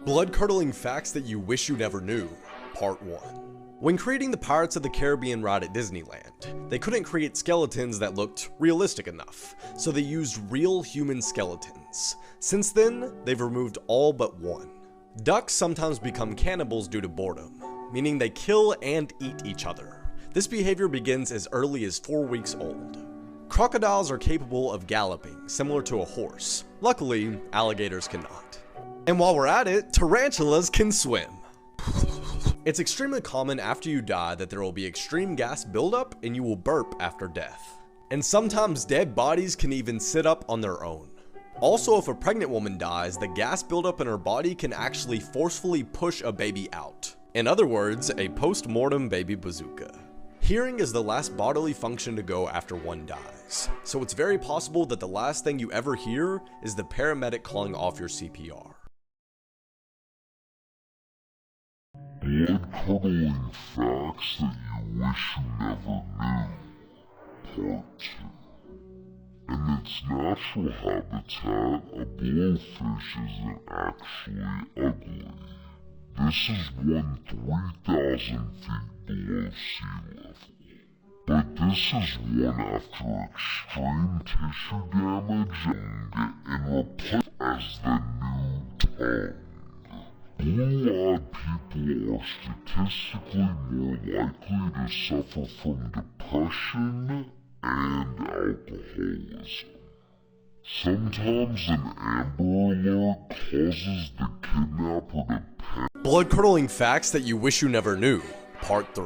Blood-curdling facts that you wish you never knew, Part 1. When creating the Pirates of the Caribbean ride at Disneyland, they couldn't create skeletons that looked realistic enough, so they used real human skeletons. Since then, they've removed all but one. Ducks sometimes become cannibals due to boredom, meaning they kill and eat each other. This behavior begins as early as 4 weeks old. Crocodiles are capable of galloping, similar to a horse. Luckily, alligators cannot. And while we're at it, tarantulas can swim. It's extremely common after you die that there will be extreme gas buildup and you will burp after death. And sometimes dead bodies can even sit up on their own. Also, if a pregnant woman dies, the gas buildup in her body can actually forcefully push a baby out. In other words, a post-mortem baby bazooka. Hearing is the last bodily function to go after one dies, so it's very possible that the last thing you ever hear is the paramedic calling off your CPR. Blood-curdling facts that you wish you never knew, Part 2. In its natural habitat, a blowfish isn't actually ugly. This is one 3,000 feet below sea level. But this is one after extreme tissue damage and replaced as the new tongue. Blue-eyed people are statistically more likely to suffer from depression and alcoholism. Sometimes an Amber Alert causes the kidnapper to panic. Blood-curdling facts that you wish you never knew, Part 3.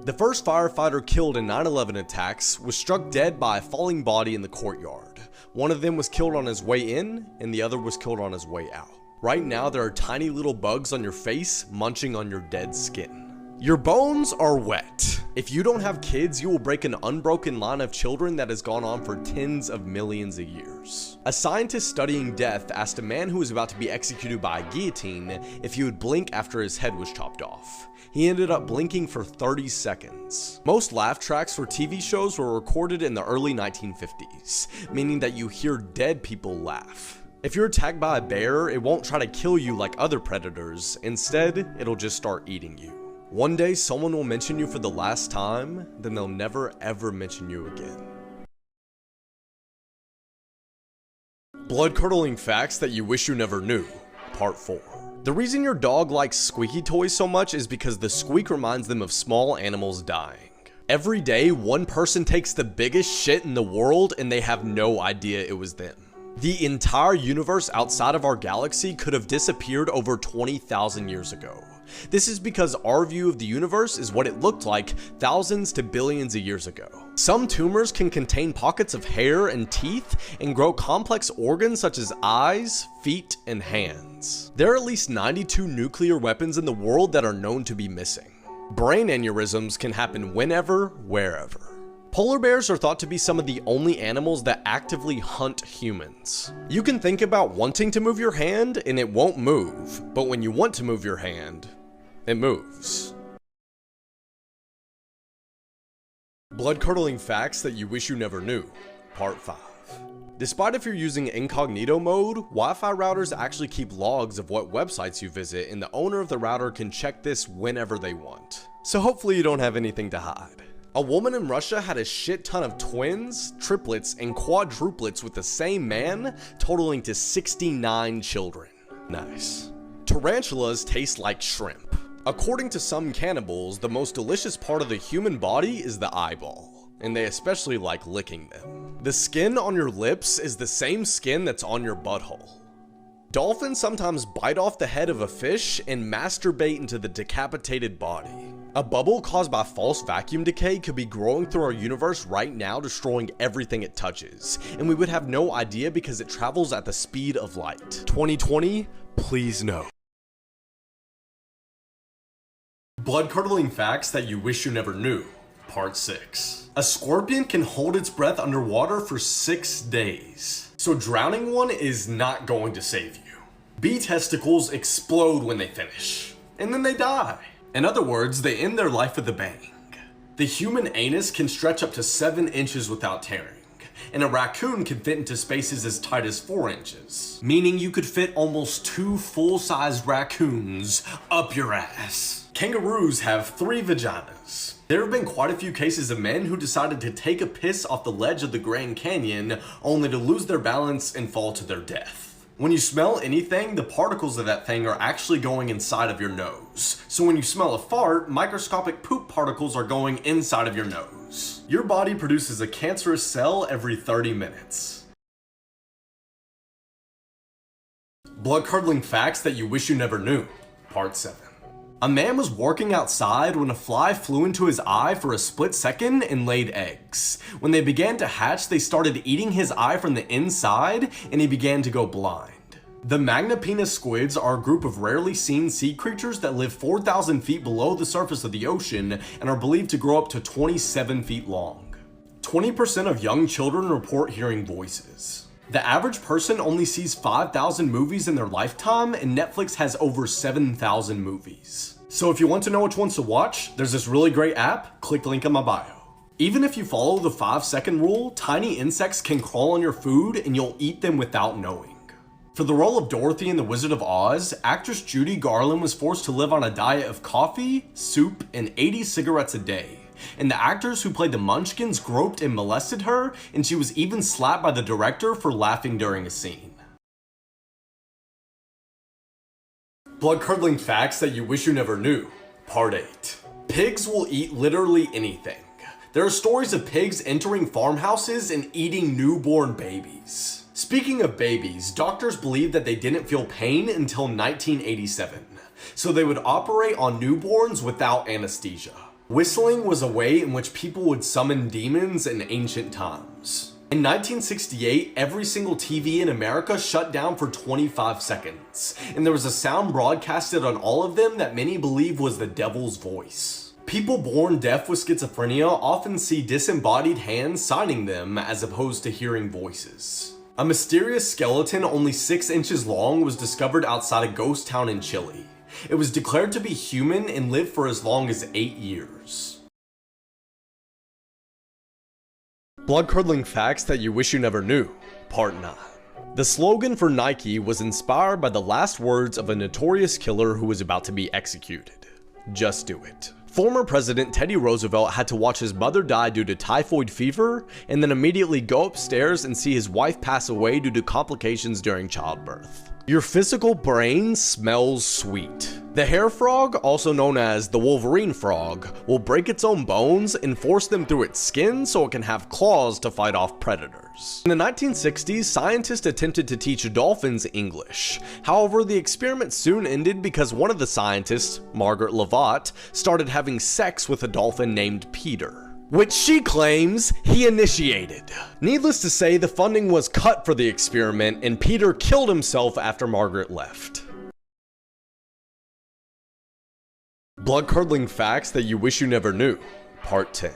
The first firefighter killed in 9/11 attacks was struck dead by a falling body in the courtyard. One of them was killed on his way in, and the other was killed on his way out. Right now, there are tiny little bugs on your face munching on your dead skin. Your bones are wet. If you don't have kids, you will break an unbroken line of children that has gone on for tens of millions of years. A scientist studying death asked a man who was about to be executed by a guillotine if he would blink after his head was chopped off. He ended up blinking for 30 seconds. Most laugh tracks for TV shows were recorded in the early 1950s, meaning that you hear dead people laugh. If you're attacked by a bear, it won't try to kill you like other predators. Instead, it'll just start eating you. One day, someone will mention you for the last time, then they'll never ever mention you again. Blood-curdling facts that you wish you never knew, Part 4. The reason your dog likes squeaky toys so much is because the squeak reminds them of small animals dying. Every day, one person takes the biggest shit in the world and they have no idea it was them. The entire universe outside of our galaxy could have disappeared over 20,000 years ago. This is because our view of the universe is what it looked like thousands to billions of years ago. Some tumors can contain pockets of hair and teeth and grow complex organs such as eyes, feet, and hands. There are at least 92 nuclear weapons in the world that are known to be missing. Brain aneurysms can happen whenever, wherever. Polar bears are thought to be some of the only animals that actively hunt humans. You can think about wanting to move your hand and it won't move, but when you want to move your hand, it moves. Blood-curdling facts that you wish you never knew, Part 5. Despite if you're using incognito mode, Wi-Fi routers actually keep logs of what websites you visit, and the owner of the router can check this whenever they want. So hopefully you don't have anything to hide. A woman in Russia had a shit ton of twins, triplets, and quadruplets with the same man, totaling to 69 children. Nice. Tarantulas taste like shrimp. According to some cannibals, the most delicious part of the human body is the eyeball, and they especially like licking them. The skin on your lips is the same skin that's on your butthole. Dolphins sometimes bite off the head of a fish and masturbate into the decapitated body. A bubble caused by false vacuum decay could be growing through our universe right now, destroying everything it touches, and we would have no idea because it travels at the speed of light. 2020, please no. Blood-curdling facts that you wish you never knew, Part 6. A scorpion can hold its breath underwater for 6 days, so drowning one is not going to save you. Bee testicles explode when they finish, and then they die. In other words, they end their life with a bang. The human anus can stretch up to 7 inches without tearing. and a raccoon can fit into spaces as tight as 4 inches, meaning you could fit almost 2 full-sized raccoons up your ass. Kangaroos have 3 vaginas. There have been quite a few cases of men who decided to take a piss off the ledge of the Grand Canyon only to lose their balance and fall to their death. When you smell anything, the particles of that thing are actually going inside of your nose. So when you smell a fart, microscopic poop particles are going inside of your nose. Your body produces a cancerous cell every 30 minutes. Blood-curdling facts that you wish you never knew, Part 7. A man was working outside when a fly flew into his eye for a split second and laid eggs. When they began to hatch, they started eating his eye from the inside, and he began to go blind. The Magnapenna squids are a group of rarely seen sea creatures that live 4,000 feet below the surface of the ocean and are believed to grow up to 27 feet long. 20% of young children report hearing voices. The average person only sees 5,000 movies in their lifetime, and Netflix has over 7,000 movies. So if you want to know which ones to watch, there's this really great app, click the link in my bio. Even if you follow the 5-second rule, tiny insects can crawl on your food and you'll eat them without knowing. For the role of Dorothy in The Wizard of Oz, actress Judy Garland was forced to live on a diet of coffee, soup, and 80 cigarettes a day. And the actors who played the Munchkins groped and molested her, and she was even slapped by the director for laughing during a scene. Blood-curdling facts that you wish you never knew, Part 8. Pigs will eat literally anything. There are stories of pigs entering farmhouses and eating newborn babies. Speaking of babies, doctors believed that they didn't feel pain until 1987, so they would operate on newborns without anesthesia. Whistling was a way in which people would summon demons in ancient times. In 1968, every single TV in America shut down for 25 seconds, and there was a sound broadcasted on all of them that many believe was the devil's voice. People born deaf with schizophrenia often see disembodied hands signing them as opposed to hearing voices. A mysterious skeleton only 6 inches long was discovered outside a ghost town in Chile. It was declared to be human and lived for as long as 8 years. Blood-curdling facts that you wish you never knew, Part 9. The slogan for Nike was inspired by the last words of a notorious killer who was about to be executed. Just do it. Former President Teddy Roosevelt had to watch his mother die due to typhoid fever, and then immediately go upstairs and see his wife pass away due to complications during childbirth. Your physical brain smells sweet. The hair frog, also known as the Wolverine frog, will break its own bones and force them through its skin so it can have claws to fight off predators. In the 1960s, scientists attempted to teach dolphins English. However, the experiment soon ended because one of the scientists, Margaret Lavatt, started having sex with a dolphin named Peter, which she claims he initiated. Needless to say, the funding was cut for the experiment and Peter killed himself after Margaret left. Blood-curdling facts that you wish you never knew, Part 10.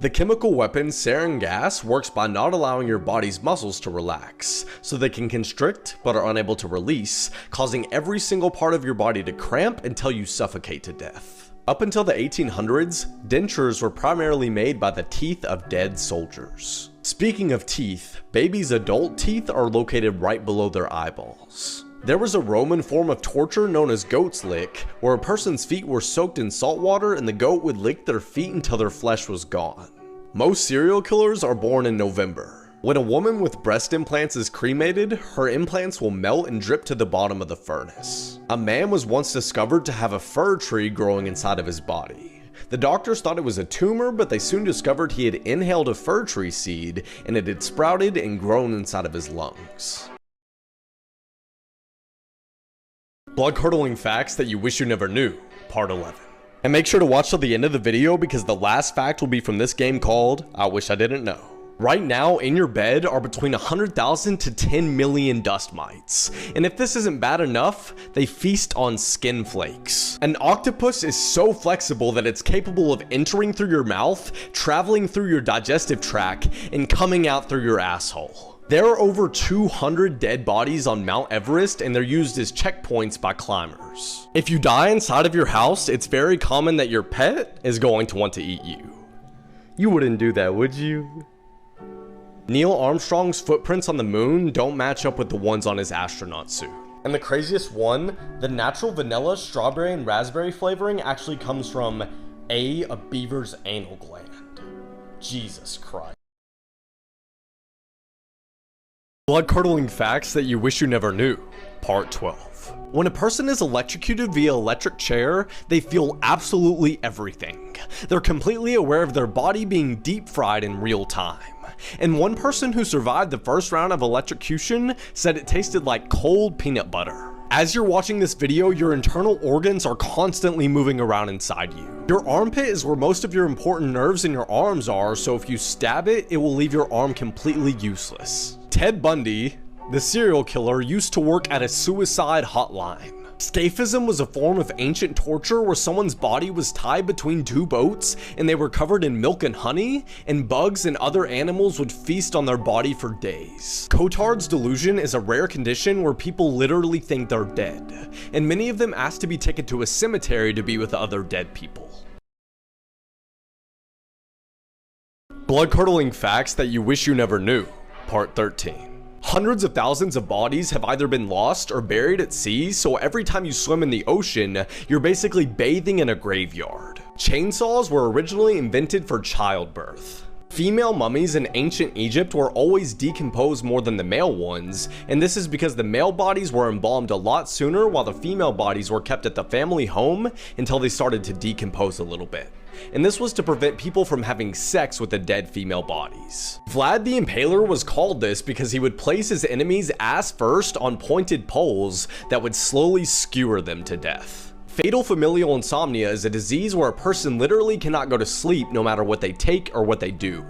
The chemical weapon sarin gas works by not allowing your body's muscles to relax, so they can constrict but are unable to release, causing every single part of your body to cramp until you suffocate to death. Up until the 1800s, dentures were primarily made by the teeth of dead soldiers. Speaking of teeth, babies' adult teeth are located right below their eyeballs. There was a Roman form of torture known as goat's lick, where a person's feet were soaked in salt water and the goat would lick their feet until their flesh was gone. Most serial killers are born in November. When a woman with breast implants is cremated, her implants will melt and drip to the bottom of the furnace. A man was once discovered to have a fir tree growing inside of his body. The doctors thought it was a tumor, but they soon discovered he had inhaled a fir tree seed and it had sprouted and grown inside of his lungs. Blood-curdling facts that you wish you never knew, Part 11. And make sure to watch till the end of the video because the last fact will be from this game called I Wish I Didn't Know. Right now, in your bed are between 100,000 to 10 million dust mites. And if this isn't bad enough, they feast on skin flakes. An octopus is so flexible that it's capable of entering through your mouth, traveling through your digestive tract, and coming out through your asshole. There are over 200 dead bodies on Mount Everest and they're used as checkpoints by climbers. If you die inside of your house, it's very common that your pet is going to want to eat you. You wouldn't do that, would you? Neil Armstrong's footprints on the moon don't match up with the ones on his astronaut suit. And the craziest one, the natural vanilla, strawberry, and raspberry flavoring actually comes from a beaver's anal gland. Jesus Christ. Blood-curdling facts that you wish you never knew, Part 12. When a person is electrocuted via electric chair, they feel absolutely everything. They're completely aware of their body being deep fried in real time. And one person who survived the first round of electrocution said it tasted like cold peanut butter. As you're watching this video, your internal organs are constantly moving around inside you. Your armpit is where most of your important nerves in your arms are, so if you stab it, it will leave your arm completely useless. Ted Bundy, the serial killer, used to work at a suicide hotline. Scaphism was a form of ancient torture where someone's body was tied between two boats and they were covered in milk and honey, and bugs and other animals would feast on their body for days. Cotard's delusion is a rare condition where people literally think they're dead, and many of them ask to be taken to a cemetery to be with other dead people. Blood-curdling facts that you wish you never knew, Part 13. Hundreds of thousands of bodies have either been lost or buried at sea, so every time you swim in the ocean, you're basically bathing in a graveyard. Chainsaws were originally invented for childbirth. Female mummies in ancient Egypt were always decomposed more than the male ones, and this is because the male bodies were embalmed a lot sooner while the female bodies were kept at the family home until they started to decompose a little bit. And this was to prevent people from having sex with the dead female bodies. Vlad the Impaler was called this because he would place his enemies ass first on pointed poles that would slowly skewer them to death. Fatal familial insomnia is a disease where a person literally cannot go to sleep no matter what they take or what they do.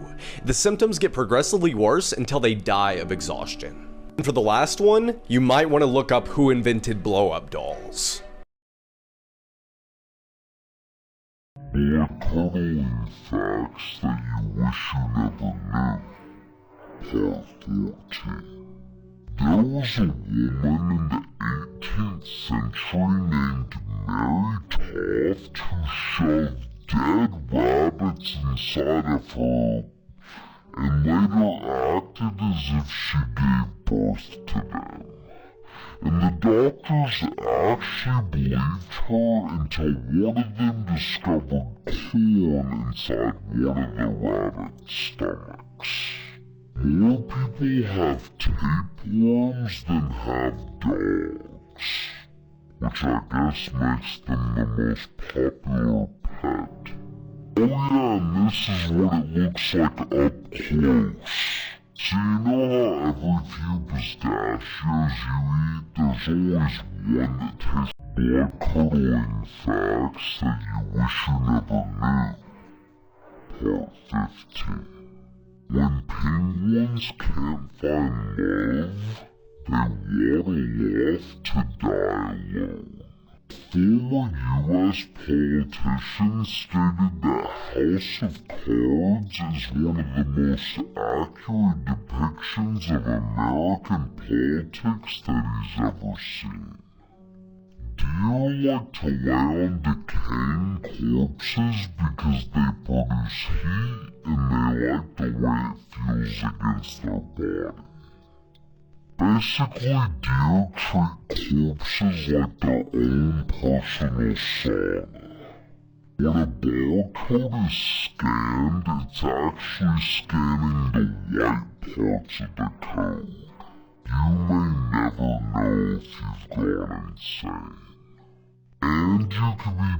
The symptoms get progressively worse until they die of exhaustion. And for the last one, you might want to look up who invented blow-up dolls. Blood-curdling facts that you wish you never knew. Part 14. There was a woman in the 18th century named Mary Toft who shoved dead rabbits inside of her and later acted as if she gave birth to them. And the doctors actually believed her until one of them discovered corn inside one of the rabbit's stomachs. More people have tapeworms than have dogs, which I guess makes them the most popular pet. Oh yeah, and this is what it looks like up close. So you know how every few pistachios you eat, there's always one that tastes blood-curdling facts that you wish you never knew. Part 15. When penguins can't find love, they waddle off to die alone. Former US politician stated that House of Cards is one of the most accurate depictions of American politics that he's ever seen. Deer like to lay on decaying corpses because they produce heat and they like the way it feels against their body. Basically, deer treat corpses like their own personal sauna. When a barcode is scanned, it's actually scanning the white parts of the code. You may never know if you've gone insane. And you can be